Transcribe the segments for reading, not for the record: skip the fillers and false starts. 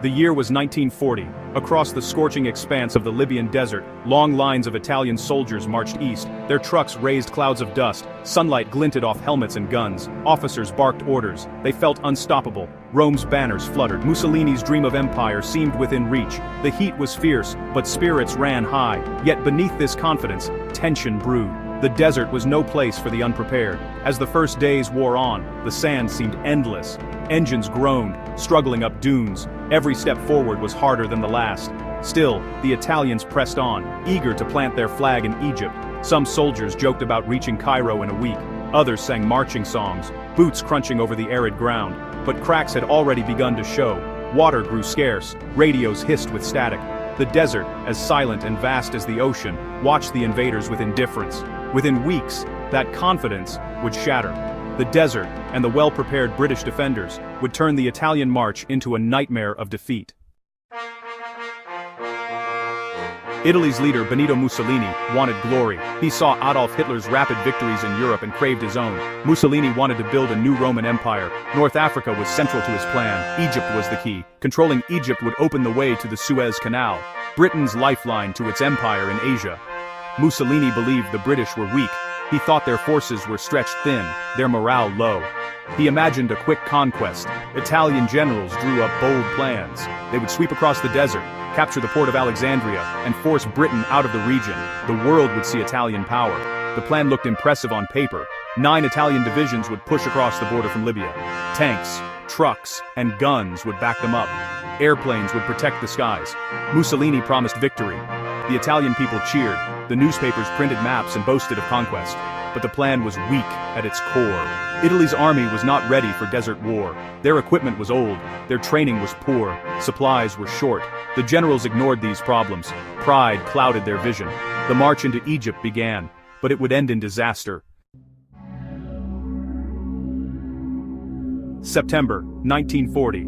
The year was 1940. Across the scorching expanse of the Libyan desert, long lines of Italian soldiers marched east. Their trucks raised clouds of dust, sunlight glinted off helmets and guns. Officers barked orders. They felt unstoppable. Rome's banners fluttered. Mussolini's dream of empire seemed within reach. The heat was fierce, but spirits ran high. Yet beneath this confidence, tension brewed. The desert was no place for the unprepared. As the first days wore on, the sand seemed endless. Engines groaned, struggling up dunes. Every step forward was harder than the last. Still, the Italians pressed on, eager to plant their flag in Egypt. Some soldiers joked about reaching Cairo in a week. Others sang marching songs, boots crunching over the arid ground. But cracks had already begun to show. Water grew scarce, radios hissed with static. The desert, as silent and vast as the ocean, watched the invaders with indifference. Within weeks, that confidence would shatter. The desert, and the well-prepared British defenders, would turn the Italian march into a nightmare of defeat. Italy's leader Benito Mussolini wanted glory. He saw Adolf Hitler's rapid victories in Europe and craved his own. Mussolini wanted to build a new Roman Empire. North Africa was central to his plan. Egypt was the key. Controlling Egypt would open the way to the Suez Canal, Britain's lifeline to its empire in Asia. Mussolini believed the British were weak. He thought their forces were stretched thin, their morale low. He imagined a quick conquest. Italian generals drew up bold plans. They would sweep across the desert, capture the port of Alexandria, and force Britain out of the region. The world would see Italian power. The plan looked impressive on paper. 9 Italian divisions would push across the border from Libya. Tanks, trucks, and guns would back them up. Airplanes would protect the skies. Mussolini promised victory. The Italian people cheered. The newspapers printed maps and boasted of conquest. But the plan was weak at its core. Italy's army was not ready for desert war. Their equipment was old. Their training was poor. Supplies were short. The generals ignored these problems. Pride clouded their vision. The march into Egypt began, but it would end in disaster. September 1940.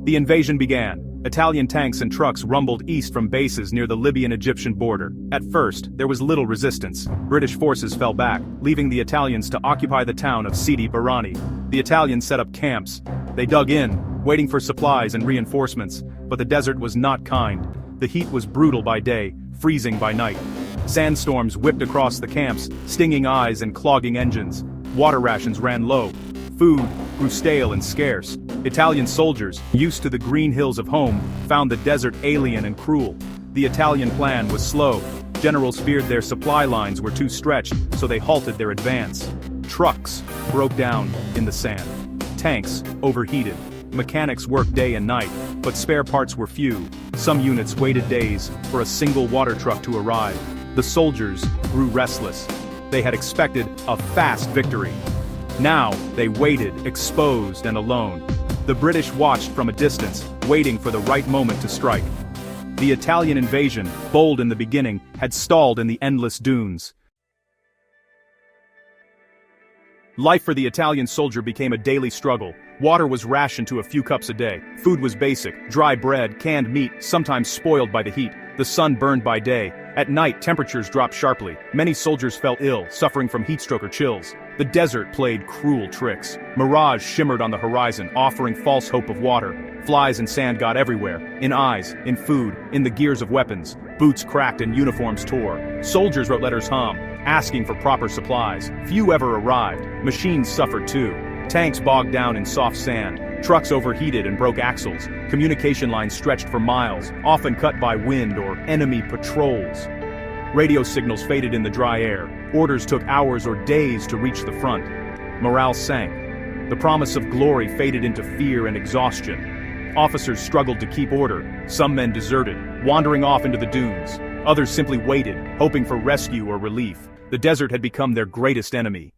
The invasion began. Italian tanks and trucks rumbled east from bases near the Libyan-Egyptian border. At first, there was little resistance. British forces fell back, leaving the Italians to occupy the town of Sidi Barrani. The Italians set up camps. They dug in, waiting for supplies and reinforcements, but the desert was not kind. The heat was brutal by day, freezing by night. Sandstorms whipped across the camps, stinging eyes and clogging engines. Water rations ran low. Food grew stale and scarce. Italian soldiers, used to the green hills of home, found the desert alien and cruel. The Italian plan was slow. Generals feared their supply lines were too stretched, so they halted their advance. Trucks broke down in the sand. Tanks overheated. Mechanics worked day and night, but spare parts were few. Some units waited days for a single water truck to arrive. The soldiers grew restless. They had expected a fast victory. Now, they waited, exposed and alone. The British watched from a distance, waiting for the right moment to strike. The Italian invasion, bold in the beginning, had stalled in the endless dunes. Life for the Italian soldier became a daily struggle. Water was rationed to a few cups a day. Food was basic, dry bread, canned meat, sometimes spoiled by the heat. The sun burned by day. At night, temperatures dropped sharply. Many soldiers fell ill, suffering from heatstroke or chills. The desert played cruel tricks. Mirage shimmered on the horizon, offering false hope of water. Flies and sand got everywhere. In eyes, in food, in the gears of weapons. Boots cracked and uniforms tore. Soldiers wrote letters home, asking for proper supplies. Few ever arrived. Machines suffered too. Tanks bogged down in soft sand. Trucks overheated and broke axles. Communication lines stretched for miles, often cut by wind or enemy patrols. Radio signals faded in the dry air. Orders took hours or days to reach the front. Morale sank. The promise of glory faded into fear and exhaustion. Officers struggled to keep order. Some men deserted, wandering off into the dunes. Others simply waited, hoping for rescue or relief. The desert had become their greatest enemy.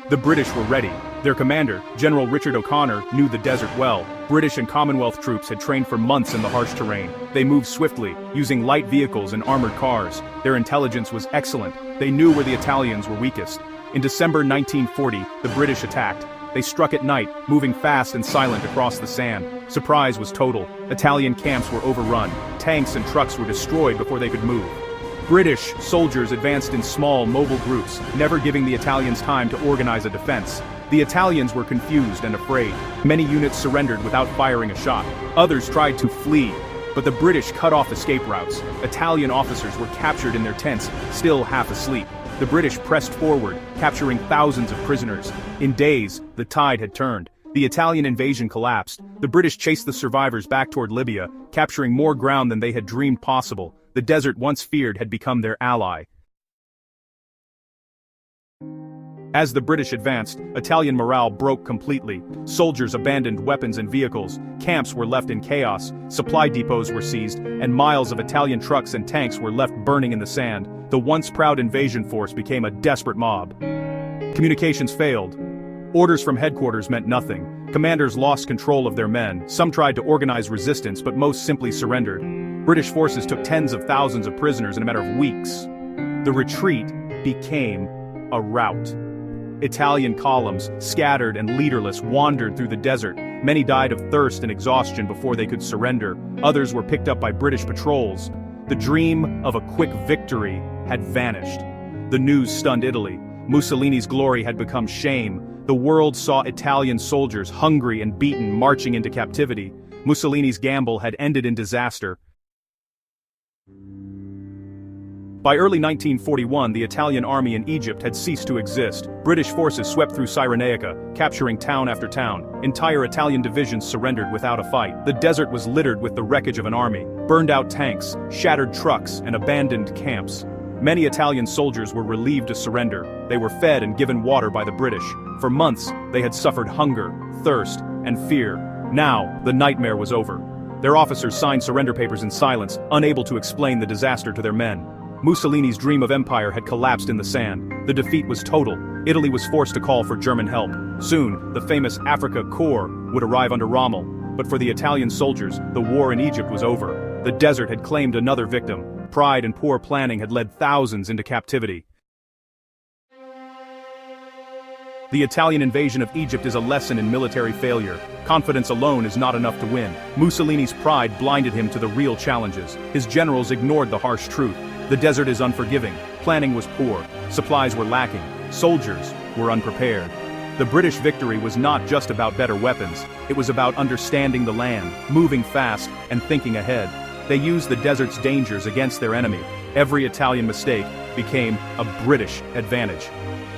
The British were ready. Their commander, General Richard O'Connor, knew the desert well. British and Commonwealth troops had trained for months in the harsh terrain. They moved swiftly, using light vehicles and armored cars. Their intelligence was excellent. They knew where the Italians were weakest. In December 1940, the British attacked. They struck at night, moving fast and silent across the sand. Surprise was total. Italian camps were overrun. Tanks and trucks were destroyed before they could move. British soldiers advanced in small, mobile groups, never giving the Italians time to organize a defense. The Italians were confused and afraid. Many units surrendered without firing a shot. Others tried to flee, but the British cut off escape routes. Italian officers were captured in their tents, still half asleep. The British pressed forward, capturing thousands of prisoners. In days, the tide had turned. The Italian invasion collapsed. The British chased the survivors back toward Libya, capturing more ground than they had dreamed possible. The desert once feared had become their ally. As the British advanced, Italian morale broke completely. Soldiers abandoned weapons and vehicles, camps were left in chaos, supply depots were seized, and miles of Italian trucks and tanks were left burning in the sand. The once proud invasion force became a desperate mob. Communications failed. Orders from headquarters meant nothing. Commanders lost control of their men. Some tried to organize resistance, but most simply surrendered. British forces took tens of thousands of prisoners in a matter of weeks. The retreat became a rout. Italian columns, scattered and leaderless, wandered through the desert. Many died of thirst and exhaustion before they could surrender. Others were picked up by British patrols. The dream of a quick victory had vanished. The news stunned Italy. Mussolini's glory had become shame. The world saw Italian soldiers, hungry and beaten, marching into captivity. Mussolini's gamble had ended in disaster. By early 1941, the Italian army in Egypt had ceased to exist. British forces swept through Cyrenaica, capturing town after town. Entire Italian divisions surrendered without a fight. The desert was littered with the wreckage of an army, burned-out tanks, shattered trucks, and abandoned camps. Many Italian soldiers were relieved to surrender. They were fed and given water by the British. For months, they had suffered hunger, thirst, and fear. Now, the nightmare was over. Their officers signed surrender papers in silence, unable to explain the disaster to their men. Mussolini's dream of empire had collapsed in the sand. The defeat was total. Italy was forced to call for German help. Soon, the famous Africa Corps would arrive under Rommel. But for the Italian soldiers, the war in Egypt was over. The desert had claimed another victim. Pride and poor planning had led thousands into captivity. The Italian invasion of Egypt is a lesson in military failure. Confidence alone is not enough to win. Mussolini's pride blinded him to the real challenges. His generals ignored the harsh truth. The desert is unforgiving. Planning was poor. Supplies were lacking. Soldiers were unprepared. The British victory was not just about better weapons. It was about understanding the land, moving fast, and thinking ahead. They used the desert's dangers against their enemy. Every Italian mistake became a British advantage.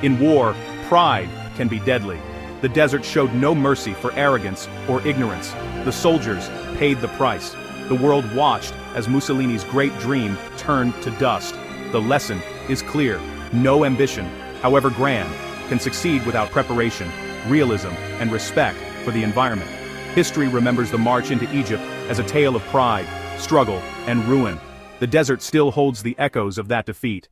In war, pride can be deadly. The desert showed no mercy for arrogance or ignorance. The soldiers paid the price. The world watched as Mussolini's great dream turned to dust. The lesson is clear. No ambition, however grand, can succeed without preparation, realism, and respect for the environment. History remembers the march into Egypt as a tale of pride, struggle, and ruin. The desert still holds the echoes of that defeat.